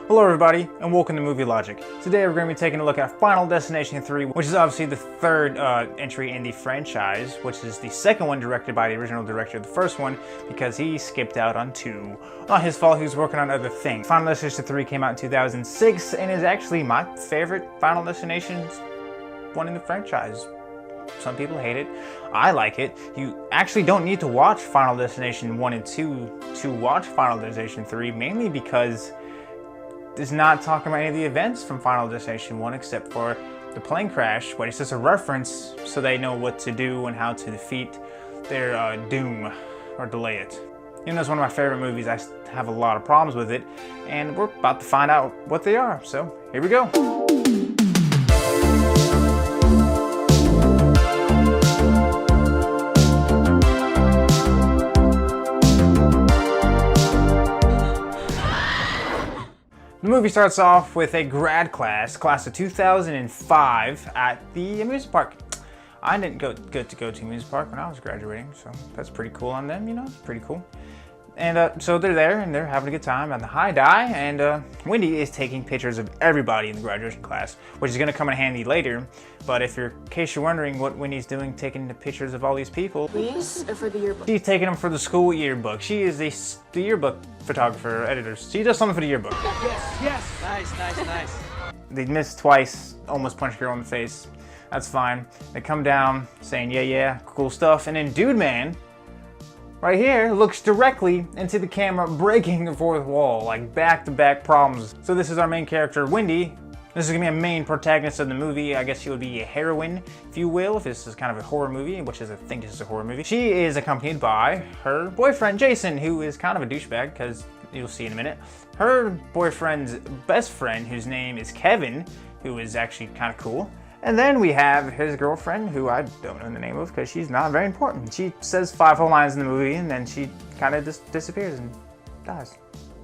Hello everybody, and welcome to Movie Logic. Today we're going to be taking a look at Final Destination 3, which is obviously the third entry in the franchise, which is the second one directed by the original director of the first one, because he skipped out on 2. Not his fault, he was working on other things. Final Destination 3 came out in 2006, and is actually my favorite Final Destination one in the franchise. Some people hate it. I like it. You actually don't need to watch Final Destination 1 and 2 to watch Final Destination 3, mainly because it's not talking about any of the events from Final Destination 1 except for the plane crash, but it's just a reference so they know what to do and how to defeat their doom or delay it. Even though it's one of my favorite movies, I have a lot of problems with it, and we're about to find out what they are, so here we go. The movie starts off with a grad class of 2005 at the amusement park. I didn't get to go to amusement park when I was graduating, so that's pretty cool on them, you know, it's pretty cool. And so they're there and they're having a good time on the high die, and Wendy is taking pictures of everybody in the graduation class, which is going to come in handy later. But in case you're wondering what Wendy's doing, taking the pictures of all these people, Please, or for the yearbook? She's taking them for the school yearbook. She is the yearbook photographer, editor. She does something for the yearbook. Yes! Nice. They missed twice, almost punched a girl in the face. That's fine. They come down saying, yeah, cool stuff. And then Dude Man, right here, looks directly into the camera, breaking the fourth wall, like back-to-back problems. So this is our main character, Wendy. This is gonna be a main protagonist of the movie. I guess she would be a heroine, if you will, if this is kind of a horror movie, which is, I think this is a horror movie. She is accompanied by her boyfriend, Jason, who is kind of a douchebag, because you'll see in a minute. Her boyfriend's best friend, whose name is Kevin, who is actually kind of cool. And then we have his girlfriend, who I don't know the name of because she's not very important. She says 5 whole lines in the movie, and then she kind of just disappears and dies.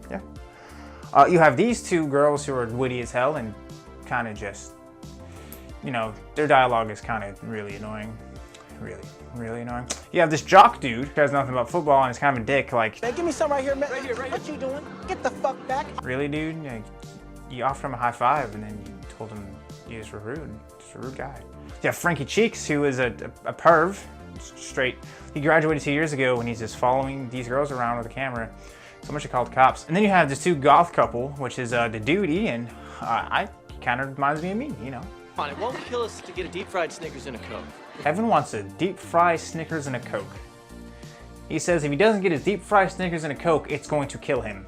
Yeah. You have these two girls who are witty as hell and kind of just, you know, their dialogue is kind of really annoying. Really annoying. You have this jock dude who has nothing about football and is kind of a dick, like, Man, give me some right here, man. Right here. What you doing? Get the fuck back. really, dude? Like, you offered him a high five and then you told him you just were rude. Just a rude guy. You have Frankie Cheeks, who is a perv, straight. He graduated 2 years ago and he's just following these girls around with a camera. So much he called cops. And then you have this 2 goth couple, which is the dude Ian. He kind of reminds me of me, you know. Fine, it won't kill us to get a deep fried Snickers and a Coke. Kevin wants a deep fry Snickers and a Coke. He says if he doesn't get his deep fry Snickers and a Coke, it's going to kill him.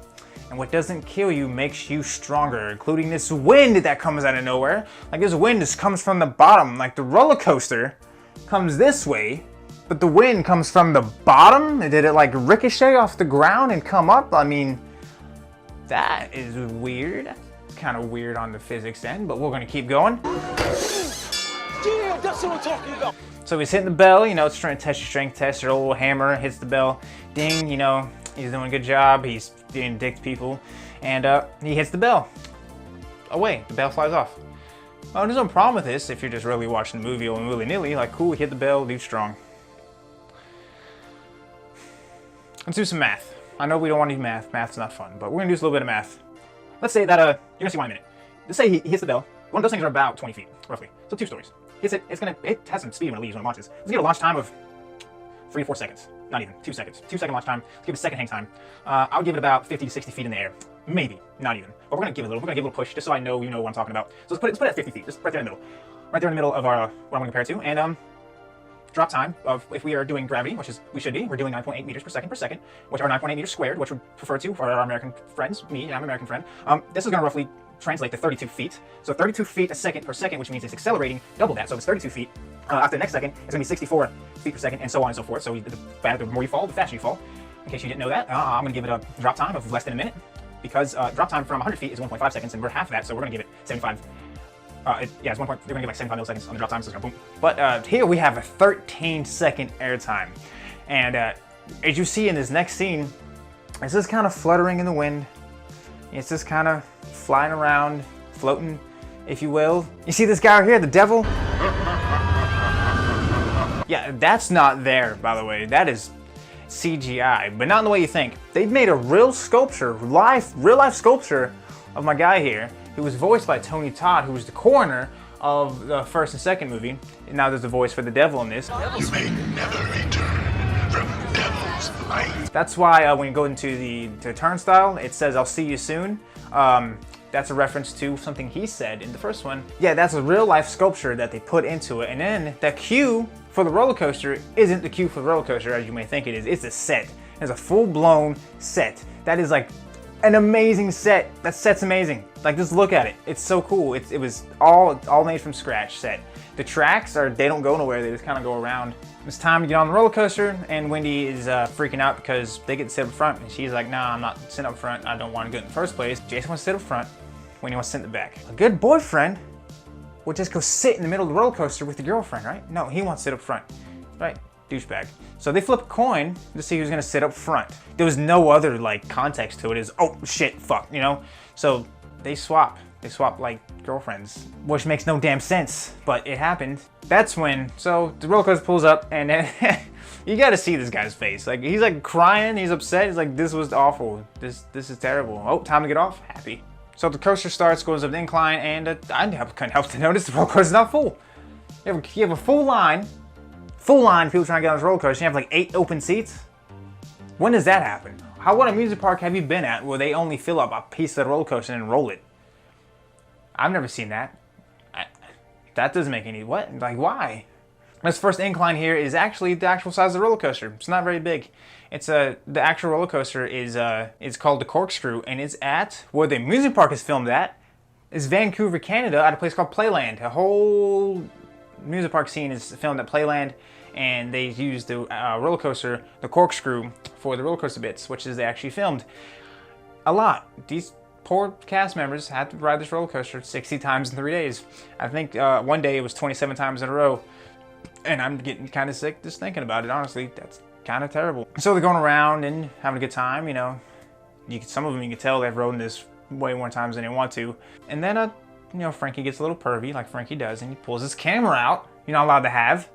And what doesn't kill you makes you stronger, including this wind that comes out of nowhere. Like, this wind just comes from the bottom. Like, the roller coaster comes this way, but the wind comes from the bottom? Did it like ricochet off the ground and come up? I mean, that is weird. It's kind of weird on the physics end, but we're gonna keep going. Yeah, that's what I'm talking about. So he's hitting the bell, you know, it's trying to test your strength test. Your little hammer hits the bell. Ding, you know, he's doing a good job. He's being dick to people. And he hits the bell. Away, the bell flies off. Oh, there's no problem with this if you're just really watching the movie and willy-nilly. Like, cool, hit the bell, dude's strong. Let's do some math. I know we don't want to do math. Math's not fun, but we're gonna do a little bit of math. Let's say that, you're gonna see why in a minute. Let's say he hits the bell. One of those things are about 20 feet, roughly. So 2 stories. It has some speed when it leaves, when it launches. Let's give it a launch time of 3 to 4 seconds. Not even, 2 seconds. 2-second launch time. Let's give it a second hang time. I would give it about 50 to 60 feet in the air. Maybe, not even. But we're gonna give it a little push, just so I know you know what I'm talking about. So let's put it at 50 feet, just right there in the middle. Right there in the middle of our, what I'm gonna compare it to. And drop time of, if we are doing gravity, which is, we should be, we're doing 9.8 meters per second, which are 9.8 meters squared, which we prefer to for our American friends, me, and I'm an American friend. This is gonna roughly translate to 32 feet. So 32 feet a second per second, which means it's accelerating double that. So if it's 32 feet, after the next second, it's gonna be 64 feet per second, and so on and so forth. So the more you fall, the faster you fall. In case you didn't know that, I'm gonna give it a drop time of less than a minute, because drop time from 100 feet is 1.5 seconds, and we're half that, so we're gonna give it 75. It's 1 point, they're gonna give like 75 milliseconds on the drop time, so it's gonna boom. But here we have a 13-second air time. And as you see in this next scene, it's just kind of fluttering in the wind. It's just kind of flying around, floating, if you will. You see this guy right here, the devil? Yeah, that's not there, by the way. That is CGI, but not in the way you think. They've made a real sculpture, real life sculpture of my guy here, who was voiced by Tony Todd, who was the coroner of the first and second movie. And now there's a voice for the devil in this. You may never return from devil's light. That's why when you go into the turnstile, it says, "I'll see you soon." That's a reference to something he said in the first one. Yeah, that's a real life sculpture that they put into it. And then the cue for the roller coaster isn't the cue for the roller coaster as you may think it is. It's a set. It's a full-blown set. That is like an amazing set. That set's amazing. Like, just look at it. It's so cool. It was all made from scratch set. The tracks they don't go nowhere. They just kind of go around. It's time to get on the roller coaster, and Wendy is freaking out because they get to sit up front, and she's like, "Nah, I'm not sitting up front. I don't want to go in the first place." Jason wants to sit up front. Wendy wants to sit in the back. A good boyfriend would just go sit in the middle of the roller coaster with the girlfriend, right? No, he wants to sit up front, right? Douchebag. So they flip a coin to see who's gonna sit up front. There was no other like context to it. Is oh shit, fuck, you know? So they swap. They swap like girlfriends, which makes no damn sense, but it happened. That's when, so the roller coaster pulls up, and then you gotta see this guy's face. Like, he's like crying, he's upset, he's like, this was awful. This is terrible. Oh, time to get off? Happy. So the coaster starts, goes up the incline, and I couldn't help to notice the roller coaster's not full. You have a full line of people trying to get on this roller coaster, you have like 8 open seats? When does that happen? What amusement park have you been at where they only fill up a piece of the roller coaster and roll it? I've never seen that. That doesn't make any, what? Like, why? This first incline here is actually the actual size of the roller coaster. It's not very big. It's the actual roller coaster is called the Corkscrew, and it's at where the amusement park is filmed at. Is Vancouver, Canada, at a place called Playland. A whole amusement park scene is filmed at Playland, and they used the roller coaster, the Corkscrew, for the roller coaster bits, which is they actually filmed a lot. These poor cast members had to ride this roller coaster 60 times in 3 days. I think one day it was 27 times in a row. And I'm getting kind of sick just thinking about it, honestly. That's kind of terrible. So they're going around and having a good time, you know. Some of them you can tell they've rode this way more times than they want to. And then, you know, Frankie gets a little pervy, like Frankie does, and he pulls his camera out. You're not allowed to have.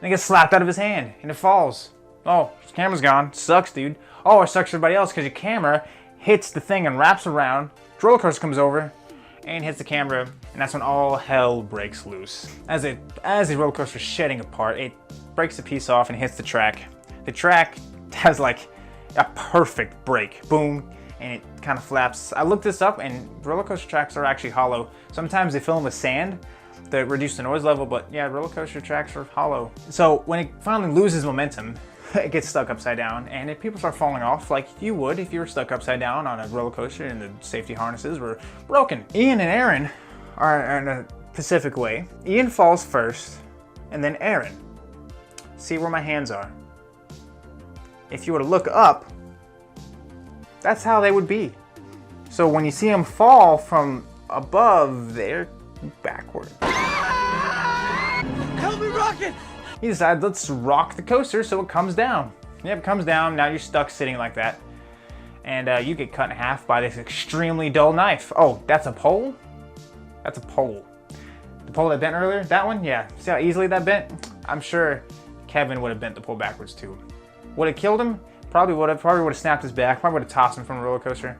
And it gets slapped out of his hand, and it falls. Oh, his camera's gone. Sucks, dude. Oh, it sucks for everybody else because your camera hits the thing and wraps around. The roller coaster comes over and hits the camera, and that's when all hell breaks loose. As the roller coaster is shedding apart, it breaks a piece off and hits the track. The track has like a perfect break, boom, and it kind of flaps. I looked this up, and roller coaster tracks are actually hollow. Sometimes they fill them with sand to reduce the noise level, but yeah, roller coaster tracks are hollow. So when it finally loses momentum, it gets stuck upside down, and if people start falling off like you would if you were stuck upside down on a roller coaster and the safety harnesses were broken. Ian and Aaron are in a Pacific way. Ian falls first, and then Aaron. See where my hands are. If you were to look up, that's how they would be. So when you see them fall from above, they're backward. Help me, Rocket! He decided, let's rock the coaster so it comes down. Yep, it comes down. Now you're stuck sitting like that. And you get cut in half by this extremely dull knife. Oh, that's a pole? That's a pole. The pole that bent earlier? That one? Yeah. See how easily that bent? I'm sure Kevin would have bent the pole backwards too. Would it killed him? Probably would have snapped his back. Probably would have tossed him from the roller coaster.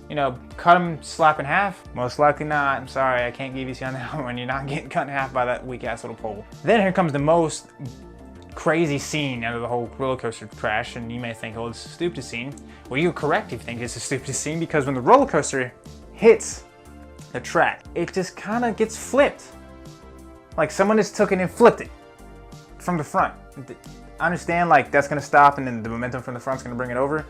You know, cut him, slap in half? Most likely not. I'm sorry, I can't give you on that one. You're not getting cut in half by that weak ass little pole. Then here comes the most crazy scene out of the whole roller coaster crash, and you may think, oh, it's the stupidest scene. Well, you're correct if you think it's the stupidest scene, because when the roller coaster hits the track, it just kind of gets flipped. Like someone just took it and flipped it from the front. I understand, like, that's gonna stop and then the momentum from the front's gonna bring it over.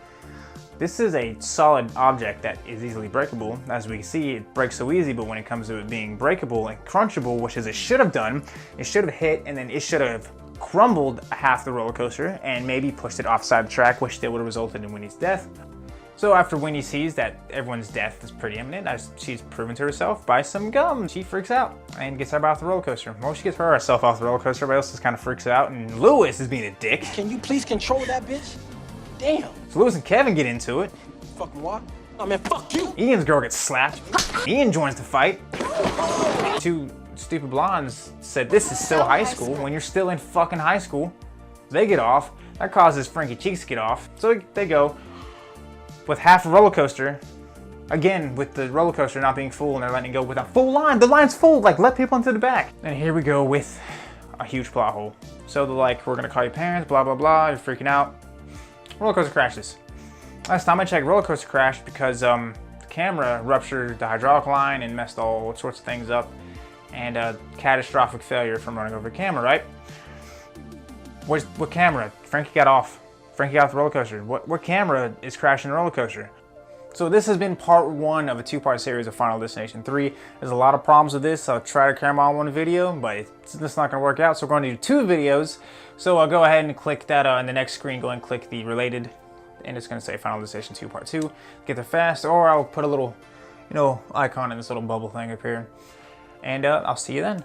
This is a solid object that is easily breakable. As we see, it breaks so easy, but when it comes to it being breakable and crunchable, which is it should have done, it should have hit and then it should have crumbled half the roller coaster and maybe pushed it offside the track, which still would have resulted in Winnie's death. So after Winnie sees that everyone's death is pretty imminent, as she's proven to herself by some gum, she freaks out and gets her off the roller coaster. Well, she gets herself off the roller coaster, everybody else just kind of freaks out, and Lewis is being a dick. Can you please control that bitch? Damn. So Lewis and Kevin get into it. Fucking what? Oh man, fuck you. Ian's girl gets slapped. Ian joins the fight. Two stupid blondes said, this is still high school when you're still in fucking high school. They get off. That causes Frankie Cheeks to get off. So they go with half a roller coaster Again, with the roller coaster not being full and they're letting it go with a full line. The line's full, like let people into the back. And here we go with a huge plot hole. So they're like, we're gonna call your parents, blah, blah, blah, you're freaking out. Roller coaster crashes. Last time I checked, roller coaster crashed because the camera ruptured the hydraulic line and messed all sorts of things up. And catastrophic failure from running over the camera, right? What camera? Frankie got off. Frankie got off the roller coaster. What camera is crashing the roller coaster? So this has been part 1 of a 2-part series of Final Destination 3. There's a lot of problems with this. I'll try to cram them all in one video, but it's not going to work out. So we're going to do 2 videos. So I'll go ahead and click that on the next screen. Go and click the related, and it's going to say Final Destination 2 Part 2. Get there fast, or I'll put a little, icon in this little bubble thing up here. And I'll see you then.